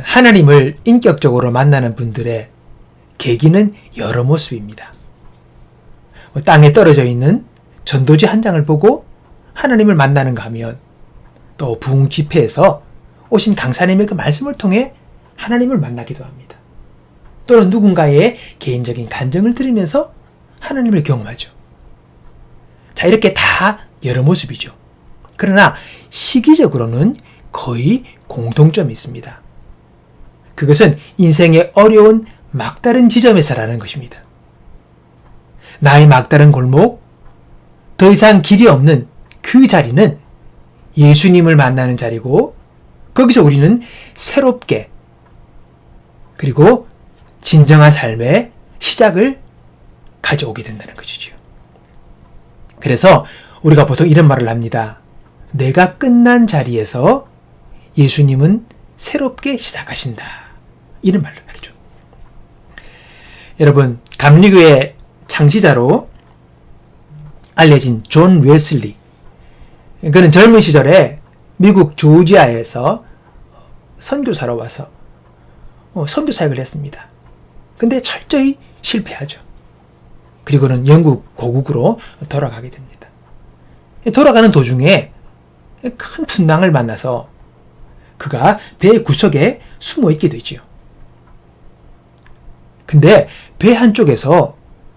하나님을 인격적으로 만나는 분들의 계기는 여러 모습입니다. 땅에 떨어져 있는 전도지 한 장을 보고 하나님을 만나는가 하면, 또 부흥 집회에서 오신 강사님의 그 말씀을 통해 하나님을 만나기도 합니다. 또는 누군가의 개인적인 간증을 들으면서 하나님을 경험하죠. 자, 이렇게 다 여러 모습이죠. 그러나 시기적으로는 거의 공통점이 있습니다. 그것은 인생의 어려운 막다른 지점에서라는 것입니다. 나의 막다른 골목, 더 이상 길이 없는 그 자리는 예수님을 만나는 자리고, 거기서 우리는 새롭게 그리고 진정한 삶의 시작을 가져오게 된다는 것이죠. 그래서 우리가 보통 이런 말을 합니다. 내가 끝난 자리에서 예수님은 새롭게 시작하신다. 이런 말을 하죠. 여러분, 감리교의 창시자로 알려진 존 웨슬리, 그는 젊은 시절에 미국 조지아에서 선교사로 와서 선교 사역을 했습니다. 근데 철저히 실패하죠. 그리고는 영국 고국으로 돌아가게 됩니다. 돌아가는 도중에 큰 풍랑을 만나서 그가 배 구석에 숨어 있게 되지요. 근데 배 한쪽에서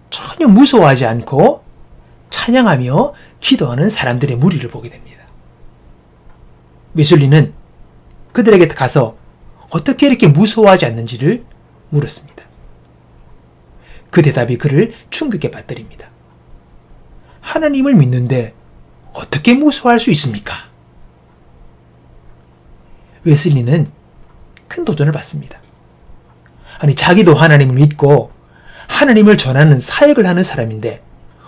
전혀 무서워하지 않고 찬양하며 기도하는 사람들의 무리를 보게 됩니다. 웨슬리는 그들에게 가서 어떻게 이렇게 무서워하지 않는지를 물었습니다. 그 대답이 그를 충격에 빠뜨립니다. 하나님을 믿는데 어떻게 무서워할 수 있습니까? 웨슬리는 큰 도전을 받습니다. 아니, 자기도 하나님을 믿고 하나님을 전하는 사역을 하는 사람인데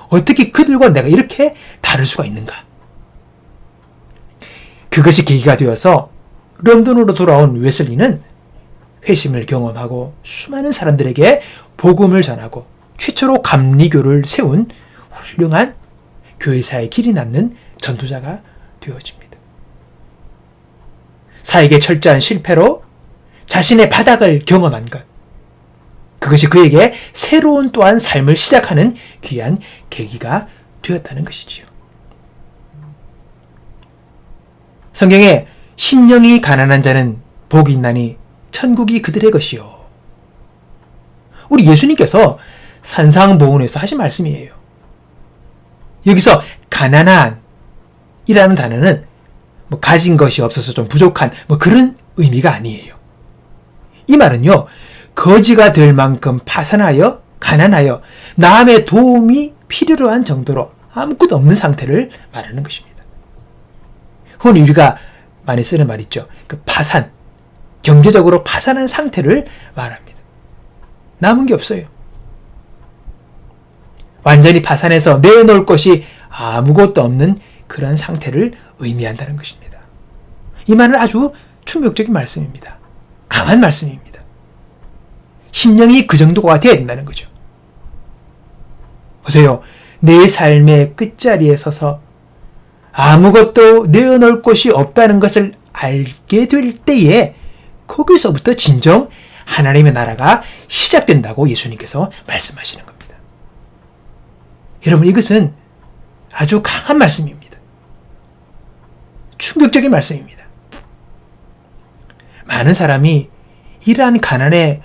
어떻게 그들과 내가 이렇게 다를 수가 있는가? 그것이 계기가 되어서 런던으로 돌아온 웨슬리는 회심을 경험하고 수많은 사람들에게 복음을 전하고 최초로 감리교를 세운 훌륭한 교회사의 길이 남는 전도자가 되어집니다. 사역의 철저한 실패로 자신의 바닥을 경험한 것, 그것이 그에게 새로운 또한 삶을 시작하는 귀한 계기가 되었다는 것이지요. 성경에 심령이 가난한 자는 복이 있나니 천국이 그들의 것이요. 우리 예수님께서 산상보훈에서 하신 말씀이에요. 여기서 가난한 이라는 단어는 가진 것이 없어서 좀 부족한 그런 의미가 아니에요. 이 말은요, 거지가 될 만큼 파산하여 가난하여 남의 도움이 필요로 한 정도로 아무것도 없는 상태를 말하는 것입니다. 흔히 우리가 많이 쓰는 말 있죠. 그 파산, 경제적으로 파산한 상태를 말합니다. 남은 게 없어요. 완전히 파산해서 내놓을 것이 아무것도 없는 그런 상태를 의미한다는 것입니다. 이 말은 아주 충격적인 말씀입니다. 강한 말씀입니다. 심령이 그 정도가 되어야 된다는 거죠. 보세요. 내 삶의 끝자리에 서서 아무것도 내어놓을 곳이 없다는 것을 알게 될 때에 거기서부터 진정 하나님의 나라가 시작된다고 예수님께서 말씀하시는 겁니다. 여러분, 이것은 아주 강한 말씀입니다. 충격적인 말씀입니다. 많은 사람이 이러한 가난의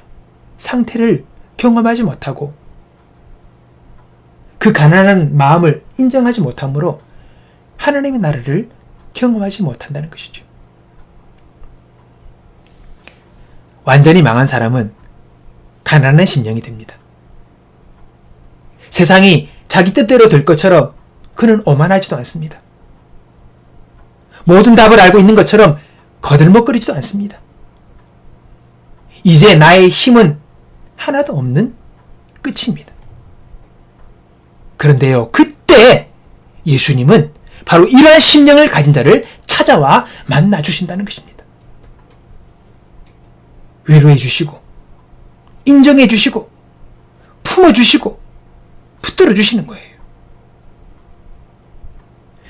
상태를 경험하지 못하고 그 가난한 마음을 인정하지 못하므로 하나님의 나라를 경험하지 못한다는 것이죠. 완전히 망한 사람은 가난한 심령이 됩니다. 세상이 자기 뜻대로 될 것처럼 그는 오만하지도 않습니다. 모든 답을 알고 있는 것처럼 거들먹거리지도 않습니다. 이제 나의 힘은 하나도 없는 끝입니다. 그런데요, 그때 예수님은 바로 이러한 심령을 가진 자를 찾아와 만나 주신다는 것입니다. 위로해 주시고, 인정해 주시고, 품어 주시고, 붙들어 주시는 거예요.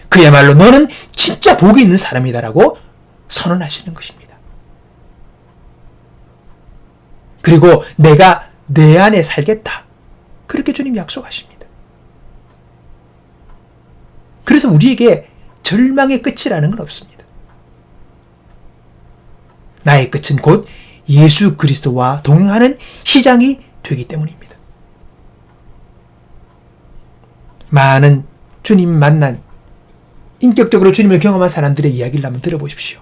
그야말로 너는 진짜 복이 있는 사람이다라고 선언하시는 것입니다. 그리고 내가 내 안에 살겠다. 그렇게 주님이 약속하십니다. 그래서 우리에게 절망의 끝이라는 건 없습니다. 나의 끝은 곧 예수 그리스도와 동행하는 시장이 되기 때문입니다. 많은 주님 만난 인격적으로 주님을 경험한 사람들의 이야기를 한번 들어보십시오.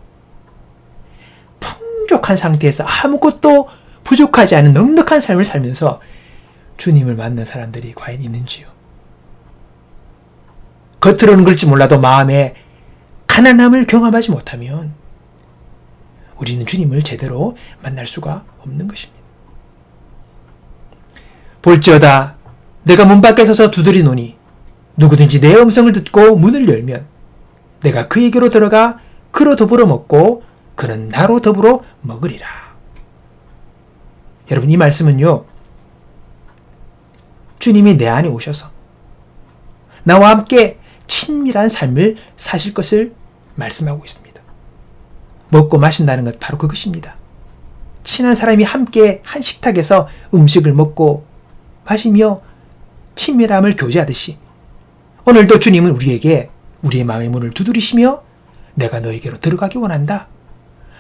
풍족한 상태에서 아무것도 부족하지 않은 넉넉한 삶을 살면서 주님을 만난 사람들이 과연 있는지요? 겉으로는 그럴지 몰라도 마음에 가난함을 경험하지 못하면 우리는 주님을 제대로 만날 수가 없는 것입니다. 볼지어다 내가 문 밖에 서서 두드리노니 누구든지 내 음성을 듣고 문을 열면 내가 그에게로 들어가 그로 더불어 먹고 그는 나로 더불어 먹으리라. 여러분, 이 말씀은요, 주님이 내 안에 오셔서 나와 함께 친밀한 삶을 사실 것을 말씀하고 있습니다. 먹고 마신다는 것 바로 그것입니다. 친한 사람이 함께 한 식탁에서 음식을 먹고 마시며 친밀함을 교제하듯이 오늘도 주님은 우리에게 우리의 마음의 문을 두드리시며 내가 너에게로 들어가기 원한다.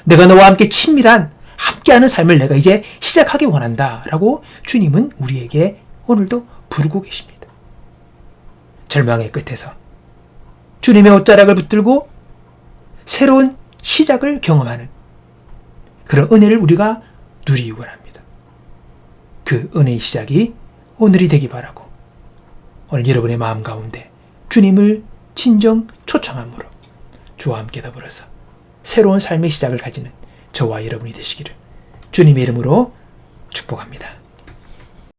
내가 너와 함께 친밀한 함께하는 삶을 내가 이제 시작하기 원한다. 라고 주님은 우리에게 오늘도 부르고 계십니다. 절망의 끝에서 주님의 옷자락을 붙들고 새로운 시작을 경험하는 그런 은혜를 우리가 누리기 원합니다. 그 은혜의 시작이 오늘이 되기 바라고 오늘 여러분의 마음 가운데 주님을 진정 초청함으로 주와 함께 더불어서 새로운 삶의 시작을 가지는 저와 여러분이 되시기를 주님의 이름으로 축복합니다.